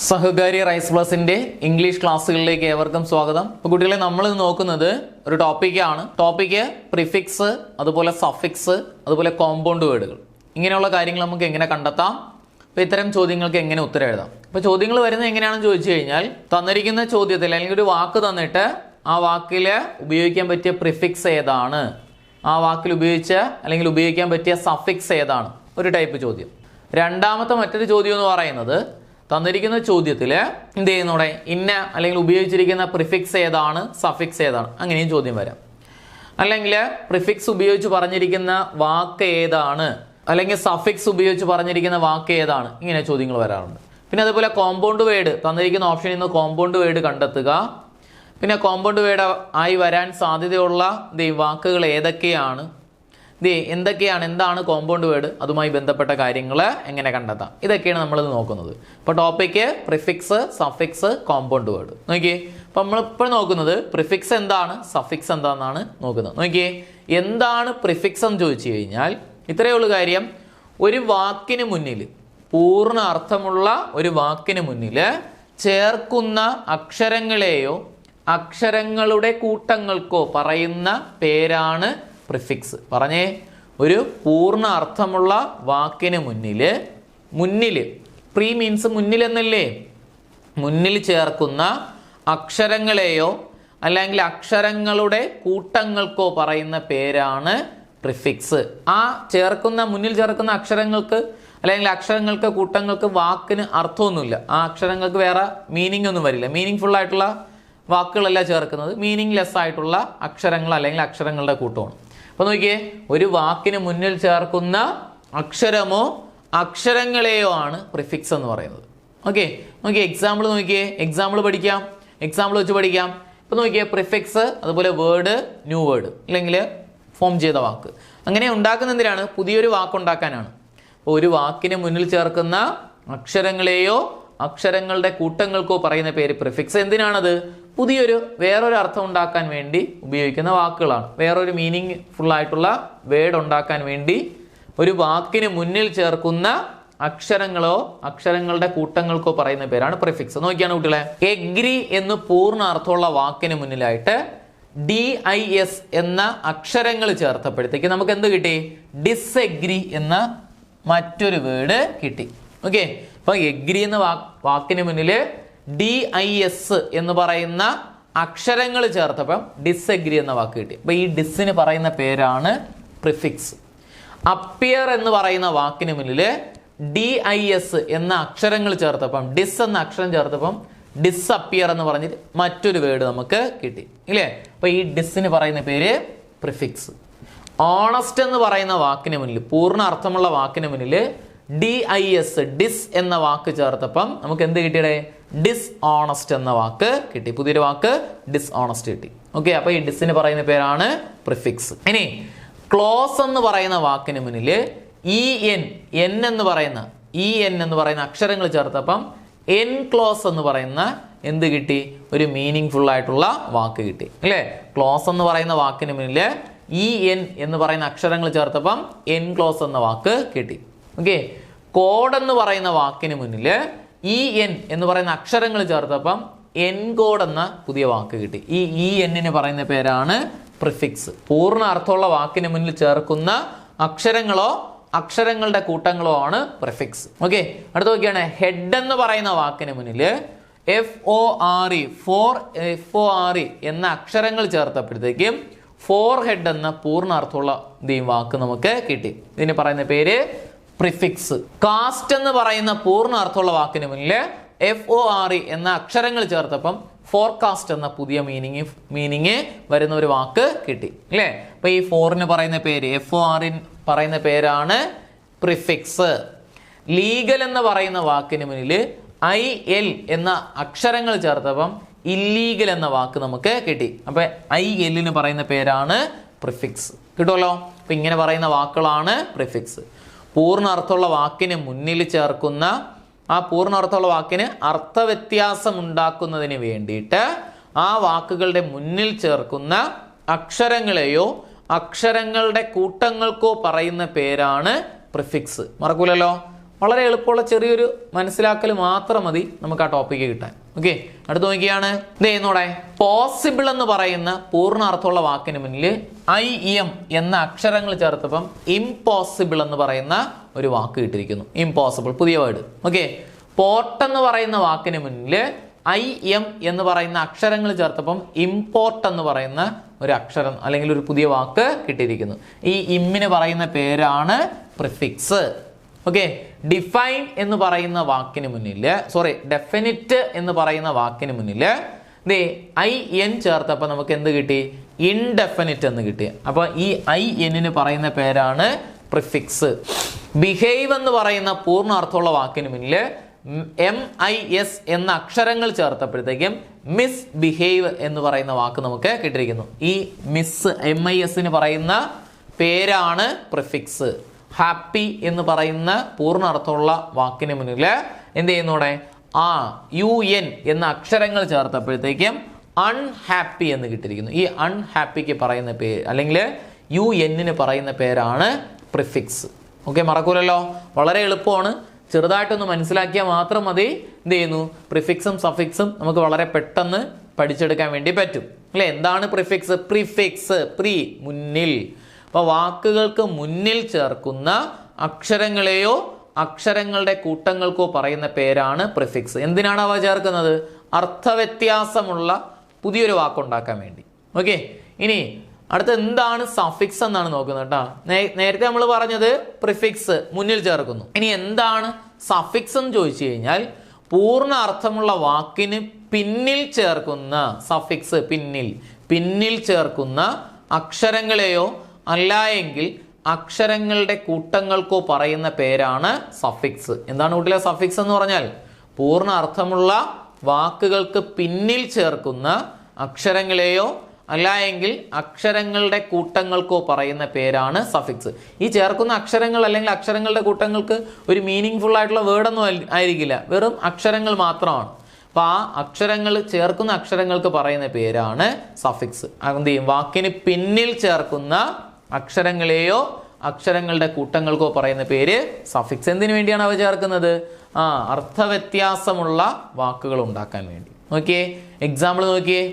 സഹകാരി rice പ്ലസിന്റെ English ക്ലാസ്സുകളിലേക്ക് ഏവർക്കും സ്വാഗതം. അപ്പോൾ കുട്ടികളെ, നമ്മൾ നോക്കുന്നത് ഒരു ടോപ്പിക്കാണ്. ടോപ്പിക്ക് പ്രിഫിക്സ്, അതുപോലെ സഫിക്സ്, അതുപോലെ കോമ്പൗണ്ട് വേർഡുകൾ. ഇങ്ങനെയുള്ള കാര്യങ്ങൾ നമുക്ക് എങ്ങനെ കണ്ടെത്താം, അപ്പോൾ ഇത്തരം ചോദ്യങ്ങൾക്ക് എങ്ങനെ ഉത്തരം എഴുതാം. അപ്പോൾ ചോദ്യങ്ങൾ വരുന്നത് എങ്ങനെയാണെന്ന് ചോദിച്ചു കഴിഞ്ഞാൽ, തന്നിരിക്കുന്ന ചോദ്യത്തിൽ അല്ലെങ്കിൽ ഒരു വാക്ക് തന്നിട്ട് ആ വാക്കിൽ ഉപയോഗിക്കാൻ പറ്റിയ പ്രിഫിക്സ് ഏതാണ്, ആ വാക്കിൽ അല്ലെങ്കിൽ ഉപയോഗിക്കാൻ പറ്റിയ സഫിക്സ് ഏതാണ്, ഒരു ടൈപ്പ് ചോദ്യം. രണ്ടാമത്തെ മറ്റൊരു ചോദ്യം എന്ന് പറയുന്നത്, തന്നിരിക്കുന്ന ചോദ്യത്തിൽ എന്ത് ചെയ്യുന്നൂടെ ഇന്ന അല്ലെങ്കിൽ ഉപയോഗിച്ചിരിക്കുന്ന പ്രിഫിക്സ് ഏതാണ്, സഫിക്സ് ഏതാണ്, അങ്ങനെയും ചോദ്യം വരാം. അല്ലെങ്കിൽ പ്രിഫിക്സ് ഉപയോഗിച്ച് പറഞ്ഞിരിക്കുന്ന വാക്ക് ഏതാണ്, അല്ലെങ്കിൽ സഫിക്സ് ഉപയോഗിച്ച് പറഞ്ഞിരിക്കുന്ന വാക്ക് ഏതാണ്, ഇങ്ങനെ ചോദ്യങ്ങൾ വരാറുണ്ട്. പിന്നെ അതുപോലെ കോമ്പൗണ്ട് വേർഡ്, തന്നിരിക്കുന്ന ഓപ്ഷനിൽ നിന്ന് കോമ്പൗണ്ട് വേർഡ് കണ്ടെത്തുക. പിന്നെ കോമ്പൗണ്ട് വേർഡ് ആയി വരാൻ സാധ്യതയുള്ള വാക്കുകൾ ഏതൊക്കെയാണ്, എന്താണ് കോമ്പൗണ്ട് വേർഡ്, അതുമായി ബന്ധപ്പെട്ട കാര്യങ്ങൾ എങ്ങനെ കണ്ടെത്താം, ഇതൊക്കെയാണ് നമ്മളിത് നോക്കുന്നത്. ഇപ്പോൾ topic prefix, suffix, compound word. നോക്കിയേ, അപ്പോൾ നമ്മളിപ്പോൾ നോക്കുന്നത് പ്രിഫിക്സ് എന്താണ്, സഫിക്സ് എന്താണെന്നാണ് നോക്കുന്നത്. നോക്കിയേ, എന്താണ് പ്രിഫിക്സ് എന്ന് ചോദിച്ചു കഴിഞ്ഞാൽ ഇത്രയേ ഉള്ളൂ കാര്യം. ഒരു വാക്കിന് മുന്നിൽ, പൂർണ്ണ അർത്ഥമുള്ള ഒരു വാക്കിന് മുന്നിൽ ചേർക്കുന്ന അക്ഷരങ്ങളെയോ അക്ഷരങ്ങളുടെ കൂട്ടങ്ങൾക്കോ പറയുന്ന പേരാണ് പ്രിഫിക്സ്. പറഞ്ഞേ, ഒരു പൂർണ്ണ അർത്ഥമുള്ള വാക്കിന് മുന്നിൽ പ്രീ മീൻസ് മുന്നിൽ എന്നല്ലേ, മുന്നിൽ ചേർക്കുന്ന അക്ഷരങ്ങളെയോ അല്ലെങ്കിൽ അക്ഷരങ്ങളുടെ കൂട്ടങ്ങൾക്കോ പറയുന്ന പേരാണ് പ്രിഫിക്സ്. ആ മുന്നിൽ ചേർക്കുന്ന അക്ഷരങ്ങൾക്ക് അല്ലെങ്കിൽ അക്ഷരങ്ങൾക്ക് കൂട്ടങ്ങൾക്ക് വാക്കിന് അർത്ഥമൊന്നുമില്ല. ആ അക്ഷരങ്ങൾക്ക് വേറെ മീനിങ് ഒന്നും വരില്ല. മീനിങ് ഫുൾ ആയിട്ടുള്ള വാക്കുകളല്ല ചേർക്കുന്നത്, മീനിങ് ലെസ് ആയിട്ടുള്ള അക്ഷരങ്ങൾ അല്ലെങ്കിൽ അക്ഷരങ്ങളുടെ കൂട്ടമാണ്. അപ്പോൾ നോക്കിയേ, ഒരു വാക്കിന് മുന്നിൽ ചേർക്കുന്ന അക്ഷരമോ അക്ഷരങ്ങളെയോ ആണ് പ്രിഫിക്സ് എന്ന് പറയുന്നത്. ഓക്കെ, നോക്കിയേ, എക്സാമ്പിൾ നോക്കിയേ, എക്സാമ്പിൾ വെച്ച് പഠിക്കാം. ഇപ്പോൾ നോക്കിയേ, പ്രിഫിക്സ്, അതുപോലെ വേർഡ്, ന്യൂ വേർഡ്, അല്ലെങ്കിൽ ഫോം ചെയ്ത വാക്ക്, അങ്ങനെ ഉണ്ടാക്കുന്ന എന്തിനാണ്, പുതിയൊരു വാക്കുണ്ടാക്കാനാണ്. അപ്പോൾ ഒരു വാക്കിന് മുന്നിൽ ചേർക്കുന്ന അക്ഷരങ്ങളെയോ അക്ഷരങ്ങളുടെ കൂട്ടങ്ങൾക്കോ പറയുന്ന പേര് പ്രിഫിക്സ്. എന്തിനാണത്? വേറൊരു അർത്ഥം ഉണ്ടാക്കാൻ വേണ്ടി ഉപയോഗിക്കുന്ന വാക്കുകളാണ്. വേറൊരു മീനിങ് ഫുൾ ആയിട്ടുള്ള വേർഡ് ഉണ്ടാക്കാൻ വേണ്ടി ഒരു വാക്കിന് മുന്നിൽ ചേർക്കുന്ന അക്ഷരങ്ങളോ അക്ഷരങ്ങളുടെ കൂട്ടങ്ങൾക്കോ പറയുന്ന പേരാണ് പ്രിഫിക്സ്. നോക്കിയാണ് കുട്ടികളെ, എഗ്രി എന്ന് പൂർണ്ണ അർത്ഥമുള്ള വാക്കിന് മുന്നിലായിട്ട് DIS എന്ന അക്ഷരങ്ങൾ ചേർത്തപ്പോഴത്തേക്ക് നമുക്ക് എന്ത് കിട്ടി? ഡിസ്എഗ്രി എന്ന മറ്റൊരു വേർഡ് കിട്ടി. ഓക്കെ, അപ്പൊ എഗ്രി എന്ന വാക്കിന് മുന്നിൽ DIS എന്ന് പറയുന്ന അക്ഷരങ്ങൾ ചേർത്തപ്പം ഡിസ്എഗ്രി എന്ന വാക്ക് കിട്ടി. അപ്പൊ ഈ ഡിസ്സിന് പറയുന്ന പേരാണ് പ്രിഫിക്സ്. അപ്പിയർ എന്ന് പറയുന്ന വാക്കിന് മുന്നിൽ DIS എന്ന അക്ഷരങ്ങൾ ചേർത്തപ്പം, ഡിസ് എന്ന അക്ഷരം ചേർത്തപ്പം ഡിസ്അപ്പിയർ എന്ന് പറഞ്ഞിട്ട് മറ്റൊരു വേർഡ് നമുക്ക് കിട്ടി, ഇല്ലേ? അപ്പൊ ഈ ഡിസ്സിന് പറയുന്ന പേര് പ്രിഫിക്സ്. ഓണസ്റ്റ് എന്ന് പറയുന്ന വാക്കിന് മുന്നിൽ, പൂർണ്ണ അർത്ഥമുള്ള വാക്കിന് മുന്നിൽ ഡിസ് എന്ന വാക്ക് ചേർത്തപ്പം നമുക്ക് എന്ത് കിട്ടിയേ? ഡിസ്ഓണസ്റ്റ് എന്ന വാക്ക് കിട്ടി. പുതിയൊരു വാക്ക് ഡിസ്ഓണസ്റ്റ് കിട്ടി. ഓക്കെ, അപ്പൊ ഈ ഡിസ്സിന് പറയുന്ന പേരാണ് പ്രിഫിക്സ്. ഇനി ക്ലോസ് എന്ന് പറയുന്ന വാക്കിന് മുന്നിൽ EN എന്ന് പറയുന്ന അക്ഷരങ്ങൾ ചേർത്തപ്പം എൻക്ലോസ് എന്ന് പറയുന്ന എന്ത് കിട്ടി? ഒരു മീനിങ് ഫുൾ ആയിട്ടുള്ള വാക്ക് കിട്ടി, അല്ലേ? ക്ലോസ് എന്ന് പറയുന്ന വാക്കിന് മുന്നിൽ EN എന്ന് പറയുന്ന അക്ഷരങ്ങൾ ചേർത്തപ്പം എൻക്ലോസ് എന്ന വാക്ക് കിട്ടി. ഓക്കെ, കോഡ് എന്ന് പറയുന്ന വാക്കിന് മുന്നിൽ EN എന്ന് പറയുന്ന അക്ഷരങ്ങൾ ചേർത്തപ്പം എൻകോഡ് എന്ന പുതിയ വാക്ക് കിട്ടി. ഈ EN പറയുന്ന പേരാണ് പ്രിഫിക്സ്. പൂർണ്ണ അർത്ഥമുള്ള വാക്കിന് മുന്നിൽ ചേർക്കുന്ന അക്ഷരങ്ങളോ അക്ഷരങ്ങളുടെ കൂട്ടങ്ങളോ ആണ് പ്രിഫിക്സ്. ഓക്കെ, അടുത്ത നോക്കിയാണ്, ഹെഡ് എന്ന് പറയുന്ന വാക്കിന് മുന്നിൽ FORE എന്ന അക്ഷരങ്ങൾ ചേർത്തപ്പോഴത്തേക്കും ഫോർ ഹെഡ് എന്ന പൂർണ്ണ അർത്ഥമുള്ള വാക്ക് നമുക്ക് കിട്ടി. ഇതിന് പറയുന്ന പേര് പ്രിഫിക്സ്. കാസ്റ്റ് എന്ന് പറയുന്ന പൂർണ്ണ അർത്ഥമുള്ള വാക്കിന് മുന്നിൽ FORE എന്ന അക്ഷരങ്ങൾ ചേർത്തപ്പം ഫോർകാസ്റ്റ് എന്ന പുതിയ മീനിങ് വരുന്ന ഒരു വാക്ക് കിട്ടി, അല്ലേ? അപ്പൊ ഈ ഫോറിന് പറയുന്ന പേര്, FORE പറയുന്ന പേരാണ് പ്രിഫിക്സ്. ലീഗൽ എന്ന് പറയുന്ന വാക്കിന് മുന്നിൽ IL എന്ന അക്ഷരങ്ങൾ ചേർത്തപ്പം ഇല്ലീഗൽ എന്ന വാക്ക് നമുക്ക് കിട്ടി. അപ്പൊ IL പറയുന്ന പേരാണ് പ്രിഫിക്സ്. കിട്ടുമല്ലോ? അപ്പൊ ഇങ്ങനെ പറയുന്ന വാക്കുകളാണ് പ്രിഫിക്സ്. പൂർണ്ണ അർത്ഥമുള്ള വാക്കിന് മുന്നിൽ ചേർക്കുന്ന, ആ പൂർണ്ണ അർത്ഥമുള്ള വാക്കിന് അർത്ഥവ്യത്യാസം ഉണ്ടാക്കുന്നതിന് വേണ്ടിയിട്ട് ആ വാക്കുകളുടെ മുന്നിൽ ചേർക്കുന്ന അക്ഷരങ്ങളെയോ അക്ഷരങ്ങളുടെ കൂട്ടങ്ങൾക്കോ പറയുന്ന പേരാണ് പ്രിഫിക്സ്. മറക്കൂലല്ലോ? വളരെ എളുപ്പമുള്ള ചെറിയൊരു മനസ്സിലാക്കൽ മാത്രം മതി നമുക്ക് ആ ടോപ്പിക്ക് കിട്ടാൻ. ഓക്കെ, അടുത്ത് നോക്കിയാണ് ഇത് ചെയ്യുന്നോടെ പോസിബിൾ എന്ന് പറയുന്ന പൂർണ്ണാർത്ഥമുള്ള വാക്കിന് മുന്നിൽ IM എന്ന അക്ഷരങ്ങൾ ചേർത്തപ്പം ഇംപോസിബിൾ എന്ന് പറയുന്ന ഒരു വാക്ക് കിട്ടിയിരിക്കുന്നു. ഇംപോസിബിൾ, പുതിയ വേർഡ്. ഓക്കെ, പോർട്ട് എന്ന് പറയുന്ന വാക്കിന് മുന്നിൽ IM എന്ന് പറയുന്ന അക്ഷരങ്ങൾ ചേർത്തപ്പം ഇമ്പോർട്ട് എന്ന് പറയുന്ന ഒരു അക്ഷരം അല്ലെങ്കിൽ ഒരു പുതിയ വാക്ക് കിട്ടിയിരിക്കുന്നു. ഈ ഇമ്മിന് പറയുന്ന പേരാണ് പ്രിഫിക്സ്. ഓക്കെ, ഡിഫൈൻ എന്ന് പറയുന്ന വാക്കിന് മുന്നിൽ ഡെഫിനിറ്റ് എന്ന് പറയുന്ന വാക്കിന് മുന്നിൽ IN ചേർത്തപ്പോൾ നമുക്ക് എന്ത് കിട്ടി? ഇൻഡെഫിനിറ്റ് എന്ന് കിട്ടി. അപ്പോൾ ഈ IN പറയുന്ന പേരാണ് പ്രിഫിക്സ്. ബിഹേവ് എന്ന് പറയുന്ന പൂർണ്ണാർത്ഥമുള്ള വാക്കിന് മുന്നിൽ MIS എന്ന അക്ഷരങ്ങൾ ചേർത്തപ്പോഴത്തേക്കും മിസ് ബിഹേവ് എന്ന് പറയുന്ന വാക്ക് നമുക്ക് കിട്ടിയിരിക്കുന്നു. ഈ മിസ് MIS പറയുന്ന പേരാണ് പ്രിഫിക്സ്. ഹാപ്പി എന്ന് പറയുന്ന പൂർണ്ണാർത്ഥമുള്ള വാക്കിന് മുന്നിൽ എന്ത് ചെയ്യുന്നോടെ UN എന്ന അക്ഷരങ്ങൾ ചേർത്തപ്പോഴത്തേക്കും അൺഹാപ്പി എന്ന് കിട്ടിയിരിക്കുന്നു. ഈ അൺഹാപ്പിക്ക് പറയുന്ന പേര് അല്ലെങ്കിൽ UN പറയുന്ന പേരാണ് പ്രിഫിക്സ്. ഓക്കെ, മറക്കൂലല്ലോ, വളരെ എളുപ്പമാണ്. ചെറുതായിട്ടൊന്ന് മനസ്സിലാക്കിയാൽ മാത്രം മതി എന്ത് ചെയ്യുന്നു, പ്രിഫിക്സും സഫിക്സും നമുക്ക് വളരെ പെട്ടെന്ന് പഠിച്ചെടുക്കാൻ വേണ്ടി പറ്റും അല്ലെ. എന്താണ് പ്രിഫിക്സ്? പ്രിഫിക്സ്, മുന്നിൽ. അപ്പൊ വാക്കുകൾക്ക് മുന്നിൽ ചേർക്കുന്ന അക്ഷരങ്ങളെയോ അക്ഷരങ്ങളുടെ കൂട്ടങ്ങൾക്കോ പറയുന്ന പേരാണ് പ്രിഫിക്സ്. എന്തിനാണ് അവ ചേർക്കുന്നത്? അർത്ഥവ്യത്യാസമുള്ള പുതിയൊരു വാക്കുണ്ടാക്കാൻ വേണ്ടി. ഓക്കെ, ഇനി അടുത്ത എന്താണ് സഫിക്സ് എന്നാണ് നോക്കുന്നത് കേട്ടോ. നേരത്തെ നമ്മൾ പറഞ്ഞത് പ്രിഫിക്സ് മുന്നിൽ ചേർക്കുന്നു. ഇനി എന്താണ് സഫിക്സ് എന്ന് ചോദിച്ചു കഴിഞ്ഞാൽ പൂർണ്ണ അർത്ഥമുള്ള വാക്കിന് പിന്നിൽ ചേർക്കുന്ന സഫിക്സ്, പിന്നിൽ ചേർക്കുന്ന അക്ഷരങ്ങളെയോ അല്ല എങ്കിൽ അക്ഷരങ്ങളുടെ കൂട്ടങ്ങൾക്കോ പറയുന്ന പേരാണ് സഫിക്സ്. എന്താണ് കുട്ടികളെ സഫിക്സ് എന്ന് പറഞ്ഞാൽ? പൂർണ്ണ അർത്ഥമുള്ള വാക്കുകൾക്ക് പിന്നിൽ ചേർക്കുന്ന അക്ഷരങ്ങളെയോ അല്ല എങ്കിൽ അക്ഷരങ്ങളുടെ കൂട്ടങ്ങൾക്കോ പറയുന്ന പേരാണ് സഫിക്സ്. ഈ ചേർക്കുന്ന അക്ഷരങ്ങൾ അല്ലെങ്കിൽ അക്ഷരങ്ങളുടെ കൂട്ടങ്ങൾക്ക് ഒരു മീനിങ് ഫുൾ ആയിട്ടുള്ള വേർഡൊന്നും ആയിരിക്കില്ല, വെറും അക്ഷരങ്ങൾ മാത്രമാണ്. അപ്പൊ ആ അക്ഷരങ്ങൾ ചേർക്കുന്ന അക്ഷരങ്ങൾക്ക് പറയുന്ന പേരാണ് സഫിക്സ്. എന്ത് ചെയ്യും? വാക്കിന് പിന്നിൽ ചേർക്കുന്ന അക്ഷരങ്ങളെയോ അക്ഷരങ്ങളുടെ കൂട്ടങ്ങൾക്കോ പറയുന്ന പേര് സഫിക്സ്. എന്തിനു വേണ്ടിയാണ് അവ ചേർക്കുന്നത്? അർത്ഥവ്യത്യാസമുള്ള വാക്കുകൾ ഉണ്ടാക്കാൻ വേണ്ടി. നോക്കിയേ, എക്സാമ്പിൾ നോക്കിയേ.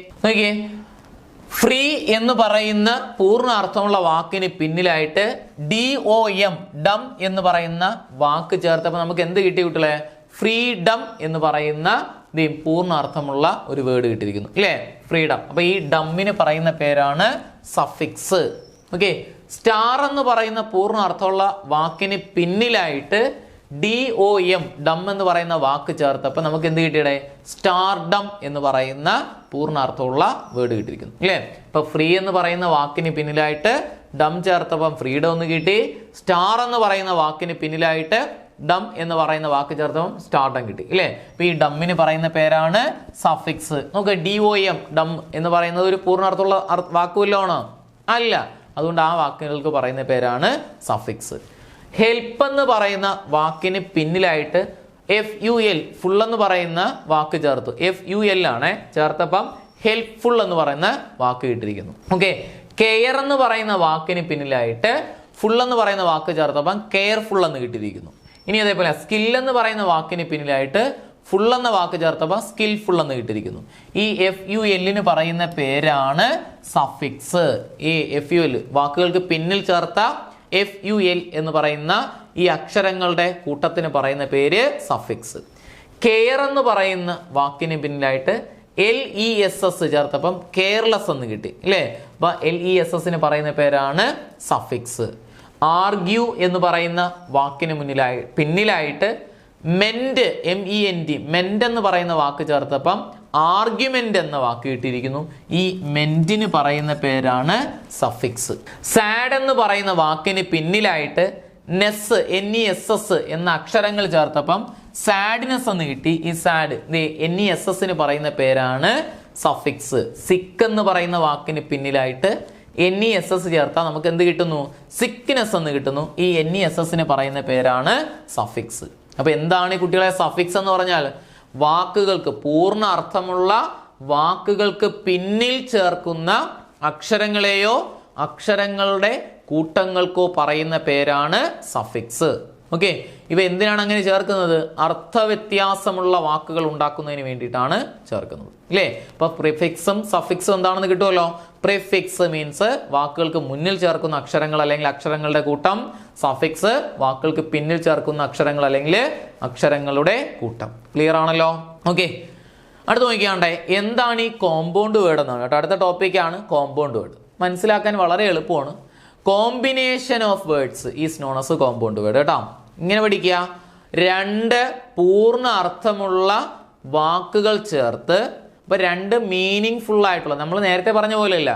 ഫ്രീ എന്ന് പറയുന്ന പൂർണ്ണ അർത്ഥമുള്ള വാക്കിന് പിന്നിലായിട്ട് DOM ഡം എന്ന് പറയുന്ന വാക്ക് ചേർത്തപ്പോൾ നമുക്ക് എന്ത് കിട്ടി കുട്ടികളെ? ഫ്രീഡം എന്ന് പറയുന്ന പൂർണ്ണ അർത്ഥമുള്ള ഒരു വേർഡ് കിട്ടിയിരിക്കുന്നു അല്ലേ, ഫ്രീഡം. അപ്പൊ ഈ ഡമ്മിന് പറയുന്ന പേരാണ് സഫിക്സ്. ഓക്കെ, സ്റ്റാർ എന്ന് പറയുന്ന പൂർണ്ണ അർത്ഥമുള്ള വാക്കിന് പിന്നിലായിട്ട് DOM ഡം എന്ന് പറയുന്ന വാക്ക് ചേർത്തപ്പോൾ നമുക്ക് എന്ത് കിട്ടിയടെ? സ്റ്റാർഡം എന്ന് പറയുന്ന പൂർണ്ണാർത്ഥമുള്ള വേർഡ് കിട്ടിയിരിക്കുന്നു അല്ലേ. ഇപ്പൊ ഫ്രീ എന്ന് പറയുന്ന വാക്കിന് പിന്നിലായിട്ട് ഡം ചേർത്തപ്പം ഫ്രീഡം ഒന്ന് കിട്ടി. സ്റ്റാർ എന്ന് പറയുന്ന വാക്കിന് പിന്നിലായിട്ട് ഡം എന്ന് പറയുന്ന വാക്ക് ചേർത്തപ്പം സ്റ്റാർഡം കിട്ടി അല്ലേ. അപ്പൊ ഈ ഡമ്മിന് പറയുന്ന പേരാണ് സഫിക്സ്. നോക്ക്, DOM ഡം എന്ന് പറയുന്നത് ഒരു പൂർണ്ണാർത്ഥമുള്ള വാക്കുമല്ലോ അല്ല, അതുകൊണ്ട് ആ വാക്കുകൾക്ക് പറയുന്ന പേരാണ് സഫിക്സ്. ഹെൽപ്പ് എന്ന് പറയുന്ന വാക്കിന് പിന്നിലായിട്ട് FUL ഫുൾ എന്ന് പറയുന്ന വാക്ക് ചേർത്തു. FUL ആണ് ചേർത്തപ്പം ഹെൽപ്ഫുൾ എന്ന് പറയുന്ന വാക്ക് കിട്ടിയിരിക്കുന്നു. ഓക്കെ, കെയർ എന്ന് പറയുന്ന വാക്കിന് പിന്നിലായിട്ട് ഫുൾ എന്ന് പറയുന്ന വാക്ക് ചേർത്തപ്പം കെയർഫുൾ എന്ന് കിട്ടിയിരിക്കുന്നു. ഇനി അതേപോലെ സ്കിൽ എന്ന് പറയുന്ന വാക്കിന് പിന്നിലായിട്ട് ഫുൾ എന്ന വാക്ക് ചേർത്തപ്പോൾ സ്കിൽഫുൾ എന്ന് കിട്ടിയിരിക്കുന്നു. ഈ FUL പറയുന്ന പേരാണ് സഫിക്സ്. ഈ FUL വാക്കുകൾക്ക് പിന്നിൽ ചേർത്ത FUL എന്ന് പറയുന്ന ഈ അക്ഷരങ്ങളുടെ കൂട്ടത്തിന് പറയുന്ന പേര് സഫിക്സ്. കെയർ എന്ന് പറയുന്ന വാക്കിന് പിന്നിലായിട്ട് LESS ചേർത്തപ്പം കെയർലെസ് എന്ന് കിട്ടി അല്ലേ. അപ്പൊ LESS പറയുന്ന പേരാണ് സഫിക്സ്. ആർഗ്യൂ എന്ന് പറയുന്ന വാക്കിന് പിന്നിലായിട്ട് മെന്റ് MENT എന്ന് പറയുന്ന വാക്ക് ചേർത്തപ്പം ആർഗ്യുമെന്റ് എന്ന വാക്ക് കിട്ടിയിരിക്കുന്നു. ഈ മെന്റിന് പറയുന്ന പേരാണ് സഫിക്സ്. സാഡ് എന്ന് പറയുന്ന വാക്കിന് പിന്നിലായിട്ട് NESS എന്ന അക്ഷരങ്ങൾ ചേർത്തപ്പം സാഡ്നെസ് എന്ന് കിട്ടി. ഈ സാഡ് NESS പറയുന്ന പേരാണ് സഫിക്സ്. സിക്ക് എന്ന് പറയുന്ന വാക്കിന് പിന്നിലായിട്ട് NESS ചേർത്താൽ നമുക്ക് എന്ത് കിട്ടുന്നു? സിക്നെസ് എന്ന് കിട്ടുന്നു. ഈ NESS പറയുന്ന പേരാണ് സഫിക്സ്. അപ്പൊ എന്താണ് കുട്ടികളെ സഫിക്സ് എന്ന് പറഞ്ഞാൽ? വാക്കുകൾക്ക് പൂർണ്ണ അർത്ഥമുള്ള വാക്കുകൾക്ക് പിന്നിൽ ചേർക്കുന്ന അക്ഷരങ്ങളെയോ അക്ഷരങ്ങളുടെ കൂട്ടങ്ങൾക്കോ പറയുന്ന പേരാണ് സഫിക്സ്. ഓക്കെ, ഇവ എന്തിനാണ് അങ്ങനെ ചേർക്കുന്നത്? അർത്ഥവ്യത്യാസമുള്ള വാക്കുകൾ ഉണ്ടാക്കുന്നതിന് വേണ്ടിയിട്ടാണ് ചേർക്കുന്നത് അല്ലേ. അപ്പൊ പ്രിഫിക്സും സഫിക്സും എന്താണെന്ന് കിട്ടുമല്ലോ. പ്രിഫിക്സ് മീൻസ് വാക്കുകൾക്ക് മുന്നിൽ ചേർക്കുന്ന അക്ഷരങ്ങൾ അല്ലെങ്കിൽ അക്ഷരങ്ങളുടെ കൂട്ടം. സഫിക്സ് വാക്കുകൾക്ക് പിന്നിൽ ചേർക്കുന്ന അക്ഷരങ്ങൾ അല്ലെങ്കിൽ അക്ഷരങ്ങളുടെ കൂട്ടം. ക്ലിയർ ആണല്ലോ. ഓക്കെ, അടുത്ത് നോക്കിയാണ്ടേ എന്താണ് ഈ കോമ്പൗണ്ട് വേർഡ് എന്നാണ് കേട്ടോ. അടുത്ത ടോപ്പിക്കാണ് കോമ്പൗണ്ട് വേർഡ്. മനസ്സിലാക്കാൻ വളരെ എളുപ്പമാണ്. Combination of words is known as compound word കേട്ടോ. ഇങ്ങനെ പഠിക്കുക, രണ്ട് പൂർണ്ണ അർത്ഥമുള്ള വാക്കുകൾ ചേർത്ത്, ഇപ്പൊ രണ്ട് മീനിങ് ഫുൾ ആയിട്ടുള്ള, നമ്മൾ നേരത്തെ പറഞ്ഞ പോലെ അല്ല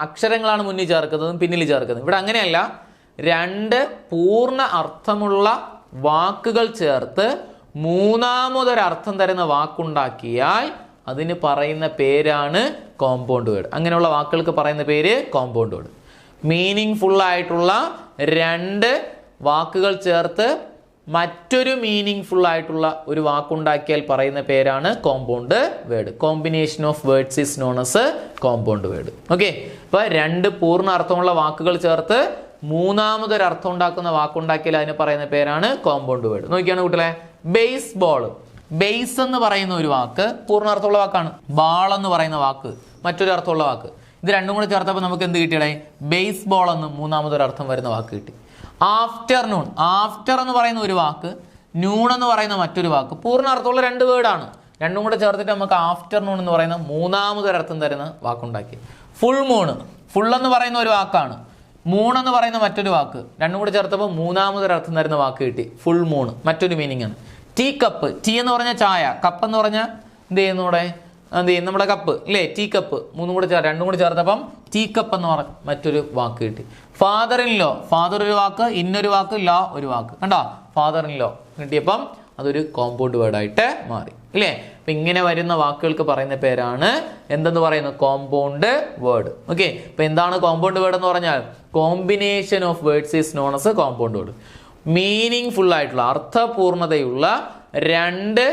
അക്ഷരങ്ങളാണ് മുന്നിൽ ചേർക്കുന്നതും പിന്നിൽ ചേർക്കുന്നതും. ഇവിടെ അങ്ങനെയല്ല, രണ്ട് പൂർണ്ണ അർത്ഥമുള്ള വാക്കുകൾ ചേർത്ത് മൂന്നാമതൊരർത്ഥം തരുന്ന വാക്കുണ്ടാക്കിയാൽ അതിന് പറയുന്ന പേരാണ് കോമ്പൗണ്ട് വേർഡ്. അങ്ങനെയുള്ള വാക്കുകൾക്ക് പറയുന്ന പേര് കോമ്പൗണ്ട് വേർഡ്. മീനിങ് ഫുൾ ആയിട്ടുള്ള രണ്ട് വാക്കുകൾ ചേർത്ത് മറ്റൊരു മീനിങ് ഫുൾ ആയിട്ടുള്ള ഒരു വാക്കുണ്ടാക്കിയാൽ പറയുന്ന പേരാണ് compound word. Combination of words is known as compound word. Okay, അപ്പൊ രണ്ട് പൂർണ്ണ അർത്ഥമുള്ള വാക്കുകൾ ചേർത്ത് മൂന്നാമതൊരർത്ഥം ഉണ്ടാക്കുന്ന വാക്കുണ്ടാക്കിയാൽ അതിന് പറയുന്ന പേരാണ് കോമ്പൗണ്ട് വേർഡ്. നോക്കിയാണ് കുട്ടികളെ, ബേസ്ബോൾ. ബേസ് എന്ന് പറയുന്ന ഒരു വാക്ക് പൂർണ്ണാർത്ഥമുള്ള വാക്കാണ്. ബാൾ എന്ന് പറയുന്ന വാക്ക് മറ്റൊരു അർത്ഥമുള്ള വാക്ക്. ഇത് രണ്ടും കൂടെ ചേർത്തപ്പോൾ നമുക്ക് എന്ത് കിട്ടിയടേ? ബേസ്ബോൾ എന്ന് മൂന്നാമതൊരർത്ഥം വരുന്ന വാക്ക് കിട്ടി. ആഫ്റ്റർനൂൺ. ആഫ്റ്റർ എന്ന് പറയുന്ന ഒരു വാക്ക്, നൂൺ എന്ന് പറയുന്ന മറ്റൊരു വാക്ക്, പൂർണ്ണാർത്ഥമുള്ള രണ്ട് വേർഡാണ്. രണ്ടും കൂടെ ചേർത്തിട്ട് നമുക്ക് ആഫ്റ്റർനൂൺ എന്ന് പറയുന്ന മൂന്നാമതൊരർത്ഥം തരുന്ന വാക്കുണ്ടാക്കി. Full moon. ഫുൾ എന്ന് പറയുന്ന ഒരു വാക്കാണ്, മൂൺ എന്ന് പറയുന്ന മറ്റൊരു വാക്ക്, രണ്ടും കൂടെ ചേർത്തപ്പോൾ മൂന്നാമതൊരർത്ഥം തരുന്ന വാക്ക് കിട്ടി. ഫുൾ മൂൺ മറ്റൊരു മീനിങ് ആണ്. Tea cup. ടീ എന്ന് പറഞ്ഞാൽ ചായ, കപ്പ് എന്ന് പറഞ്ഞാൽ എന്ത് ചെയ്യുന്നൂടെ, എന്ത് ചെയ്യും, നമ്മുടെ കപ്പ് അല്ലേ, ടീ കപ്പ്. രണ്ടും കൂടി ചേർത്തപ്പം ടീ കപ്പ് എന്ന് പറഞ്ഞ മറ്റൊരു വാക്ക് കിട്ടി. Father in law. ഫാദർ ഒരു വാക്ക്, ഇന്നൊരു വാക്ക്, ലോ ഒരു വാക്ക്. കണ്ടോ, ഫാദർ ഇൻ ലോ കിട്ടിയപ്പം അതൊരു കോമ്പൗണ്ട് വേർഡായിട്ട് മാറി അല്ലേ. അപ്പൊ ഇങ്ങനെ വരുന്ന വാക്കുകൾക്ക് പറയുന്ന പേരാണ് എന്തെന്ന് പറയുന്നത്? Compound word. ഓക്കെ, അപ്പൊ എന്താണ് കോമ്പൗണ്ട് വേർഡ് എന്ന് പറഞ്ഞാൽ? Combination of words is known as compound word. Meaning full ആയിട്ടുള്ള അർത്ഥപൂർണതയുള്ള രണ്ട്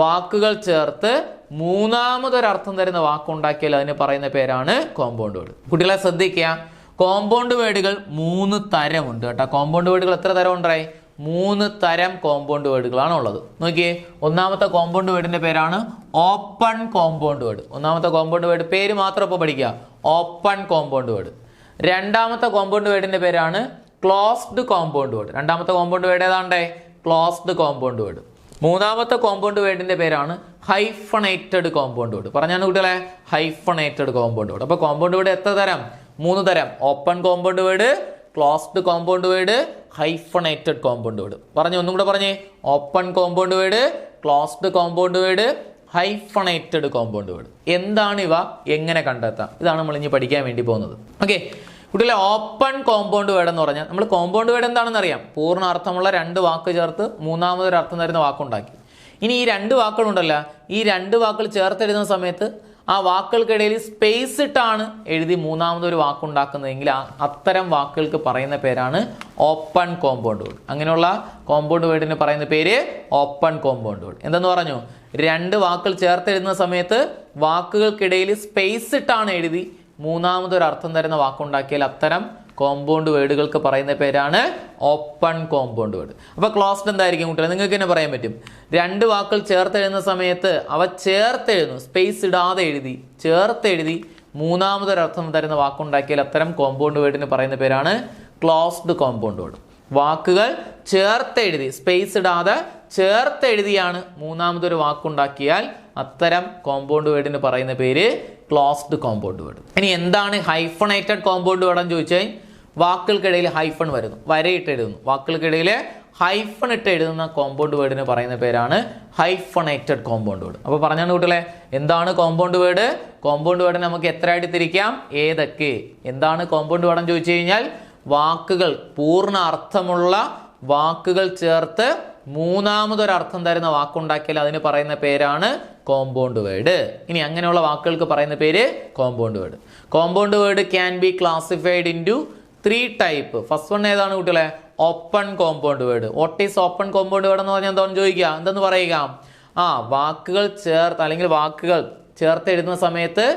വാക്കുകൾ ചേർത്ത് മൂന്നാമതൊരർത്ഥം തരുന്ന വാക്കുണ്ടാക്കിയാൽ അതിന് പറയുന്ന പേരാണ് കോമ്പൗണ്ട് വേർഡ്. കുട്ടികളെ ശ്രദ്ധിക്കുക, കോമ്പൗണ്ട് വേർഡുകൾ 3 തരമുണ്ട് കേട്ടോ. കോമ്പൗണ്ട് വേർഡുകൾ എത്ര തരം ഉണ്ടായി? 3 തരം കോമ്പൗണ്ട് വേർഡുകളാണ് ഉള്ളത്. നോക്കിയേ, ഒന്നാമത്തെ കോമ്പൗണ്ട് വേർഡിന്റെ പേരാണ് ഓപ്പൺ കോമ്പൗണ്ട് വേർഡ്. ഒന്നാമത്തെ കോമ്പൗണ്ട് വേർഡ് പേര് മാത്രം ഇപ്പോൾ പഠിക്കുക, ഓപ്പൺ കോമ്പൗണ്ട് വേർഡ്. രണ്ടാമത്തെ കോമ്പൗണ്ട് വേർഡിന്റെ പേരാണ് ക്ലോസ്ഡ് കോമ്പൗണ്ട് വേർഡ്. രണ്ടാമത്തെ കോമ്പൗണ്ട് വേർഡ് ഏതാണ്ടേ? Closed compound word. മൂന്നാമത്തെ കോമ്പൗണ്ട് വേർഡിന്റെ പേരാണ് ഹൈഫണേറ്റഡ് കോമ്പൗണ്ട് വേർഡ്. പറഞ്ഞാണ് കുട്ടികളെ, ഹൈഫണേറ്റഡ് കോമ്പൗണ്ട് വേർഡ്. അപ്പൊ കോമ്പൗണ്ട് വേർഡ് എത്ര തരം? 3 തരം. Open compound word, closed compound word, hyphenated compound word. പറഞ്ഞു, ഒന്നും കൂടെ പറഞ്ഞേ. Open compound word, closed compound word, hyphenated compound word. എന്താണ് ഇവ, എങ്ങനെ കണ്ടെത്താം? ഇതാണ് നമ്മൾ ഇനി പഠിക്കാൻ വേണ്ടി പോകുന്നത്. ഓക്കെ കുട്ടികളെ, ഓപ്പൺ കോമ്പൗണ്ട് വേർഡ് എന്ന് പറഞ്ഞാൽ നമ്മൾ കോമ്പൗണ്ട് വേർഡ് എന്താണെന്ന് അറിയാം. പൂർണ്ണ അർത്ഥമുള്ള രണ്ട് വാക്ക് ചേർത്ത് മൂന്നാമതൊരു അർത്ഥം തരുന്ന വാക്കുണ്ടാക്കി. ഇനി ഈ രണ്ട് വാക്കുകളുണ്ടല്ലോ, ഈ രണ്ട് വാക്കുകൾ ചേർത്തെഴുതുന്ന സമയത്ത് ആ വാക്കുകൾക്കിടയിൽ സ്പേസ് ഇട്ടാണ് എഴുതി മൂന്നാമതൊരു വാക്കുണ്ടാക്കുന്നതെങ്കിൽ അത്തരം വാക്കുകൾക്ക് പറയുന്ന പേരാണ് ഓപ്പൺ കോമ്പൗണ്ട് വേർഡ്. അങ്ങനെയുള്ള കോമ്പൗണ്ട് വേർഡിന് പറയുന്ന പേര് ഓപ്പൺ കോമ്പൗണ്ട് വേർഡ്. എന്തെന്ന് പറഞ്ഞു? രണ്ട് വാക്കുകൾ ചേർത്തെഴുതുന്ന സമയത്ത് വാക്കുകൾക്കിടയിൽ സ്പേസ് ഇട്ടാണ് എഴുതി മൂന്നാമതൊരു അർത്ഥം തരുന്ന വാക്കുണ്ടാക്കിയാൽ അത്തരം കോമ്പൗണ്ട് വേർഡുകൾക്ക് പറയുന്ന പേരാണ് ഓപ്പൺ കോമ്പൗണ്ട് വേർഡ്. അപ്പൊ ക്ലോസ്ഡ് എന്തായിരിക്കും കുട്ടികൾ? നിങ്ങൾക്ക് തന്നെ പറയാൻ പറ്റും. രണ്ട് വാക്കുകൾ ചേർത്തെഴുതുന്ന സമയത്ത് അവ ചേർത്തെഴുതുന്നു, സ്പേസ് ഇടാതെ എഴുതി ചേർത്തെഴുതി മൂന്നാമതൊരർത്ഥം തരുന്ന വാക്കുണ്ടാക്കിയാൽ അത്തരം കോമ്പൗണ്ട് വേർഡിന് പറയുന്ന പേരാണ് ക്ലോസ്ഡ് കോമ്പൗണ്ട് വേർഡ്. വാക്കുകൾ ചേർത്തെഴുതി സ്പേസ് ഇടാതെ ചേർത്തെഴുതിയാണ് മൂന്നാമതൊരു വാക്കുണ്ടാക്കിയാൽ അത്തരം കോമ്പൗണ്ട് വേർഡിന് പറയുന്ന പേര് ക്ലോസ്ഡ് കോമ്പൗണ്ട് വേർഡ്. ഇനി എന്താണ് ഹൈഫണേറ്റഡ് കോമ്പൗണ്ട് വേർഡ് എന്ന് ചോദിച്ചാൽ, വാക്കുകൾക്കിടയിൽ ഹൈഫൺ വരുന്നു, വരയിട്ട് എഴുതുന്നു. വാക്കുകൾക്കിടയിൽ ഹൈഫൺ ഇട്ട് എഴുതുന്ന കോമ്പൗണ്ട് വേർഡിന് പറയുന്ന പേരാണ് ഹൈഫണേറ്റഡ് കോമ്പൗണ്ട് വേർഡ്. അപ്പോൾ പറഞ്ഞാണ് കുട്ടികളെ, എന്താണ് കോമ്പൗണ്ട് വേർഡ്? കോമ്പൗണ്ട് വേർഡിനെ നമുക്ക് എത്രയായിട്ട് തിരിക്കാം? ഏതൊക്കെ? എന്താണ് കോമ്പൗണ്ട് വേർഡ് എന്ന് ചോദിച്ചു കഴിഞ്ഞാൽ, വാക്കുകൾ പൂർണ്ണ അർത്ഥമുള്ള വാക്കുകൾ ചേർത്ത് മൂന്നാമതൊരർത്ഥം തരുന്ന വാക്കുണ്ടാക്കിയാൽ അതിന് പറയുന്ന പേരാണ് കോമ്പൗണ്ട് വേർഡ്. ഇനി അങ്ങനെയുള്ള വാക്കുകൾക്ക് പറയുന്ന പേര് compound word. Compound word can be classified into 3 type. First one ഏതാണ് കുട്ടികളെ? Open compound word. What is open compound word എന്ന് പറഞ്ഞാൽ എന്താണെന്ന് ചോദിക്കുക, എന്തെന്ന് പറയുക? വാക്കുകൾ ചേർത്ത് അല്ലെങ്കിൽ വാക്കുകൾ ചേർത്ത് എഴുതുന്ന സമയത്ത്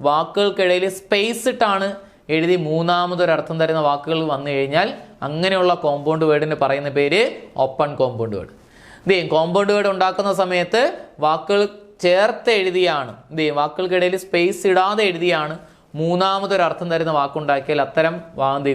വാക്കുകൾക്കിടയിൽ സ്പേസ് ഇട്ടാണ് എഴുതി മൂന്നാമതൊരർത്ഥം തരുന്ന വാക്കുകൾ വന്നു കഴിഞ്ഞാൽ അങ്ങനെയുള്ള കോമ്പൗണ്ട് വേർഡിന് പറയുന്ന പേര് open compound word. Compound word ഉണ്ടാക്കുന്ന സമയത്ത് വാക്കുകൾ ചേർത്ത് എഴുതിയാണ്, വാക്കുകൾക്കിടയിൽ സ്പേസ് ഇടാതെ എഴുതിയാണ് മൂന്നാമതൊരു അർത്ഥം തരുന്ന വാക്കുണ്ടാക്കിയാൽ അത്തരം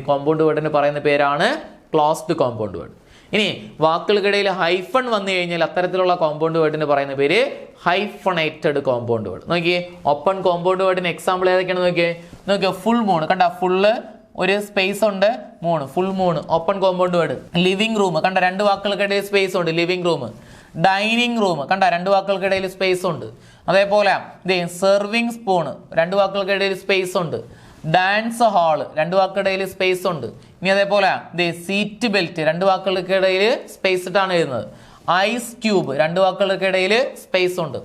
കോമ്പൗണ്ട് വേർഡിന് പറയുന്ന പേരാണ് ക്ലോസ്ഡ് കോമ്പൗണ്ട് വേർഡ്. ഇനി വാക്കുകൾക്കിടയിൽ ഹൈഫൺ വന്നു കഴിഞ്ഞാൽ അത്തരത്തിലുള്ള കോമ്പൗണ്ട് വേർഡിന് പറയുന്ന പേര് ഹൈഫണേറ്റഡ് കോമ്പൗണ്ട് വേർഡ്. നോക്കിയേ, ഓപ്പൺ കോമ്പൗണ്ട് വേർഡിന് എക്സാമ്പിൾ ഏതൊക്കെയാണ് നോക്കിയേ ഫുൾ മൂൺ കണ്ട, ഫുള്ള് ഒരു സ്പേസ് ഉണ്ട്, moon, full moon open compound word. Living room കണ്ട, രണ്ട് വാക്കുകൾക്കിടയിൽ സ്പേസ് ഉണ്ട്, ലിവിംഗ് റൂം. ഡൈനിങ് റൂം കണ്ട, രണ്ട് വാക്കുകൾക്കിടയിൽ സ്പേസ് ഉണ്ട്. അതേപോലെ സെർവിങ് സ്പൂൺ, രണ്ട് വാക്കുകൾക്കിടയിൽ സ്പേസ് ഉണ്ട്. ഡാൻസ് ഹാള്, രണ്ട് വാക്കുകൾക്കിടയിൽ സ്പേസ് ഉണ്ട്. ഇനി അതേപോലെ സീറ്റ് ബെൽറ്റ്, രണ്ട് വാക്കുകൾക്കിടയിൽ സ്പേസ് ഇട്ടാണ് എഴുതുന്നത്. ഐസ് ക്യൂബ്, രണ്ട് വാക്കുകൾക്കിടയിൽ സ്പേസ് ഉണ്ട്.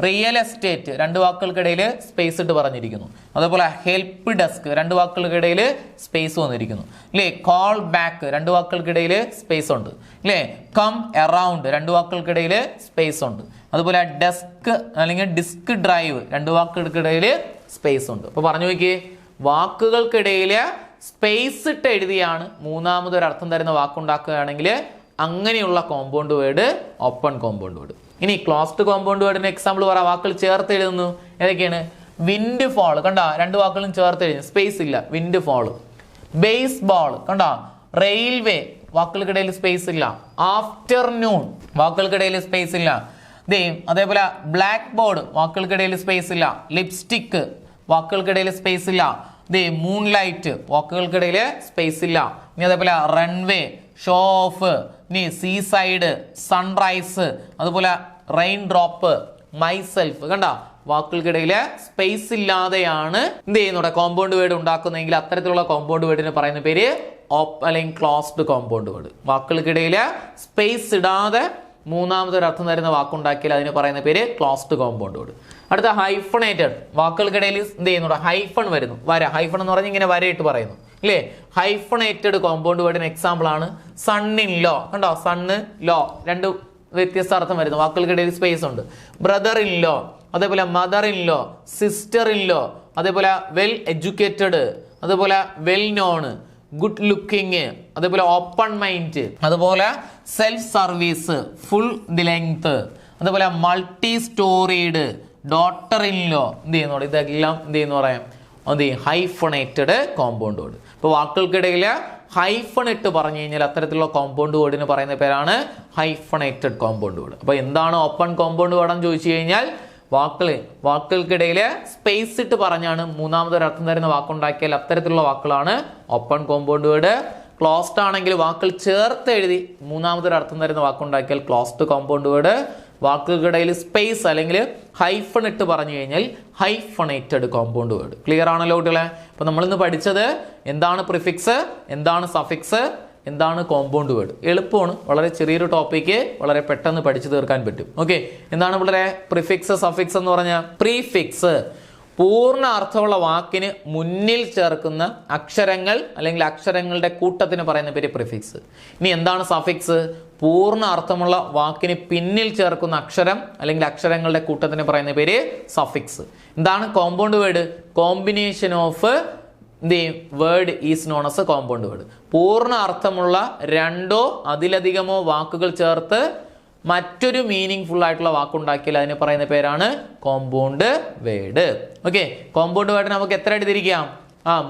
റിയൽ എസ്റ്റേറ്റ്, രണ്ട് വാക്കുകൾക്കിടയിൽ സ്പേസ് ഇട്ട് പറഞ്ഞിരിക്കുന്നു. അതേപോലെ ഹെൽപ്പ് ഡെസ്ക്, രണ്ട് വാക്കുകൾക്കിടയിൽ സ്പേസ് വന്നിരിക്കുന്നു. അല്ലേ, കോൾ ബാക്ക്, രണ്ട് വാക്കുകൾക്കിടയിൽ സ്പേസ് ഉണ്ട്. അല്ലേ, കം എറൗണ്ട്, രണ്ട് വാക്കുകൾക്കിടയിൽ സ്പേസ് ഉണ്ട്. അതുപോലെ ഡെസ്ക് അല്ലെങ്കിൽ ഡിസ്ക് ഡ്രൈവ്, രണ്ട് വാക്കുകൾക്കിടയിൽ സ്പേസ് ഉണ്ട്. അപ്പോൾ പറഞ്ഞു നോക്കിയേ, വാക്കുകൾക്കിടയിൽ സ്പേസ് ഇട്ട് എഴുതിയാണ് മൂന്നാമതൊരു അർത്ഥം തരുന്ന വാക്കുണ്ടാക്കുകയാണെങ്കിൽ അങ്ങനെയുള്ള compound word open compound word. ഇനി ക്ലോസ്ഡ് കോമ്പൗണ്ട് വേർഡിന് എക്സാമ്പിൾ പറ, വാക്കുകൾ ചേർത്ത് എഴുതുന്നു. ഏതൊക്കെയാണ്? വിൻഡ് ഫോൾ കണ്ട, രണ്ട് വാക്കുകളും ചേർത്ത് എഴുതുന്നു, സ്പേസ് ഇല്ല, വിൻഡ് ഫോൾ. ബേസ് ബോൾ കണ്ട, റെയിൽവേ, വാക്കുകൾക്കിടയിൽ സ്പേസ് ഇല്ല. ആഫ്റ്റർനൂൺ, വാക്കുകൾക്കിടയിൽ സ്പേസ് ഇല്ല. അതേപോലെ ബ്ലാക്ക് ബോർഡ്, വാക്കുകൾക്കിടയിൽ സ്പേസ് ഇല്ല. ലിപ്സ്റ്റിക്ക്, വാക്കുകൾക്കിടയിൽ സ്പേസ് ഇല്ല. മൂൺലൈറ്റ്, വാക്കുകൾക്കിടയിൽ സ്പേസ് ഇല്ല. ഇനി അതേപോലെ റൺവേ, ഷോ ഓഫ്, ഇനി സീ സൈഡ്, സൺറൈസ്, അതുപോലെ റെയിൻ ഡ്രോപ്പ്, മൈസെൽഫ് കണ്ട, വാക്കുകൾക്കിടയിൽ സ്പേസ് ഇല്ലാതെയാണ് എന്ത് ചെയ്യുന്നത് കോമ്പൗണ്ട് വേർഡ് ഉണ്ടാക്കുന്നതെങ്കിൽ അത്തരത്തിലുള്ള കോമ്പൗണ്ട് വേർഡിന് പറയുന്ന പേര് അല്ലെങ്കിൽ ക്ലോസ്ഡ് കോമ്പൗണ്ട് വേർഡ്. വാക്കുകൾക്കിടയിൽ സ്പേസ് ഇടാതെ മൂന്നാമതൊരു അർത്ഥം തരുന്ന വാക്കുണ്ടാക്കിയാൽ അതിന് പറയുന്ന പേര് ക്ലോസ്ഡ് കോമ്പൗണ്ട് വേർഡ്. അടുത്ത ഹൈഫണേറ്റഡ്, വാക്കുകൾക്കിടയിൽ എന്ത് ചെയ്യുന്നു ഹൈഫൺ വരുന്നു, വര, ഹൈഫൺ എന്ന് പറഞ്ഞാൽ ഇങ്ങനെ വരയിട്ട് പറയുന്നു അല്ലേ. ഹൈഫണേറ്റഡ് കോമ്പൗണ്ട് വേർഡിന് എക്സാമ്പിൾ ആണ് സൺ ഇൻ ലോ കണ്ടോ, സണ്ണ് ലോ, രണ്ട് വ്യത്യസ്ത അർത്ഥം വരുന്നു, വാക്കുകൾക്കിടയിൽ സ്പേസ് ഉണ്ട്. ബ്രദർ ഇൻ ലോ, അതേപോലെ mother in law, sister in law, അതേപോലെ വെൽ എഡ്യൂക്കേറ്റഡ്, അതേപോലെ വെൽ നോൺ, ഗുഡ് ലുക്കിങ്, അതേപോലെ ഓപ്പൺ മൈൻഡ്, അതുപോലെ self service, full the length, അതേപോലെ multi storied, daughter in law, എന്ത് ചെയ്യുന്നു ഇതെല്ലാം എന്ത് ചെയ്യുന്നു പറയാം ഹൈഫണേറ്റഡ് കോമ്പൗണ്ട് വേർഡ്. ഇപ്പോൾ വാക്കുകൾക്കിടയിൽ ഹൈഫൺ ഇട്ട് പറഞ്ഞു കഴിഞ്ഞാൽ അത്തരത്തിലുള്ള കോമ്പൗണ്ട് വേർഡിന് പറയുന്ന പേരാണ് ഹൈഫണേറ്റഡ് കോമ്പൗണ്ട് വേർഡ്. അപ്പോൾ എന്താണ് ഓപ്പൺ കോമ്പൗണ്ട് വേർഡ് എന്ന് ചോദിച്ചു കഴിഞ്ഞാൽ വാക്കുകൾക്കിടയിൽ സ്പേസ് ഇട്ട് പറഞ്ഞാണ് മൂന്നാമതൊരു അർത്ഥം തരുന്ന വാക്കുണ്ടാക്കിയാൽ അത്തരത്തിലുള്ള വാക്കുകളാണ് ഓപ്പൺ കോമ്പൗണ്ട് വേർഡ്. ക്ലോസ്ഡ് ആണെങ്കിൽ വാക്കുകൾ ചേർത്ത് എഴുതി മൂന്നാമതൊരു അർത്ഥം തരുന്ന വാക്കുണ്ടാക്കിയാൽ ക്ലോസ്ഡ് കോമ്പൗണ്ട് വേർഡ്. വാക്കുകൾക്കിടയിൽ സ്പേസ് അല്ലെങ്കിൽ ഹൈഫൺ ഇട്ട് പറഞ്ഞു കഴിഞ്ഞാൽ ഹൈഫണേറ്റഡ് കോമ്പൗണ്ട് വേർഡ്. ക്ലിയർ ആണല്ലോ കുട്ടികളെ? അപ്പോൾ നമ്മളിന്ന് പഠിച്ചത് എന്താണ് പ്രിഫിക്സ്, എന്താണ് സഫിക്സ്, എന്താണ് കോമ്പൗണ്ട് വേർഡ്. എളുപ്പമാണ്, വളരെ ചെറിയൊരു ടോപ്പിക്ക് വളരെ പെട്ടെന്ന് പഠിച്ചു തീർക്കാൻ പറ്റും. ഓക്കെ, എന്താണ് വളരെ പ്രിഫിക്സ് സഫിക്സ് എന്ന് പറഞ്ഞാൽ? പ്രീഫിക്സ് പൂർണ്ണ അർത്ഥമുള്ള വാക്കിന് മുന്നിൽ ചേർക്കുന്ന അക്ഷരങ്ങൾ അല്ലെങ്കിൽ അക്ഷരങ്ങളുടെ കൂട്ടത്തിന് പറയുന്ന പേര് പ്രിഫിക്സ്. ഇനി എന്താണ് സഫിക്സ്? പൂർണ്ണ അർത്ഥമുള്ള വാക്കിന് പിന്നിൽ ചേർക്കുന്ന അക്ഷരം അല്ലെങ്കിൽ അക്ഷരങ്ങളുടെ കൂട്ടത്തിന് പറയുന്ന പേര് സഫിക്സ്. എന്താണ് compound word? Combination of the word is known as A compound word. പൂർണ്ണ അർത്ഥമുള്ള രണ്ടോ അതിലധികമോ വാക്കുകൾ ചേർത്ത് മറ്റൊരു മീനിങ് ഫുൾ ആയിട്ടുള്ള വാക്കുണ്ടാക്കിയാൽ അതിന് പറയുന്ന പേരാണ് compound word. Okay, compound word നമുക്ക് എത്ര ആയിട്ട് തിരിക്കാം?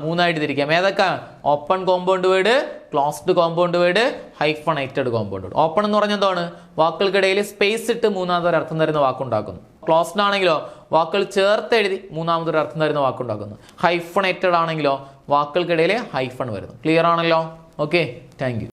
മൂന്നായിട്ട് തിരിക്കാം. ഏതൊക്കെ? Open compound word, closed compound word, hyphenated compound word. Open എന്ന് പറഞ്ഞാൽ എന്താണ്? വാക്കുകൾക്കിടയിൽ സ്പേസ് ഇട്ട് മൂന്നാമതൊരു അർത്ഥം തരുന്ന വാക്കുണ്ടാക്കുന്നു. ക്ലോസ്ഡ് ആണെങ്കിലോ വാക്കുകൾ ചേർത്ത് എഴുതി മൂന്നാമതൊരു അർത്ഥം തരുന്ന വാക്കുണ്ടാക്കുന്നു. ഹൈഫണേറ്റഡ് ആണെങ്കിലോ വാക്കുകൾക്കിടയിൽ ഹൈഫൺ വരുന്നു. ക്ലിയർ ആണല്ലോ? Okay, thank you.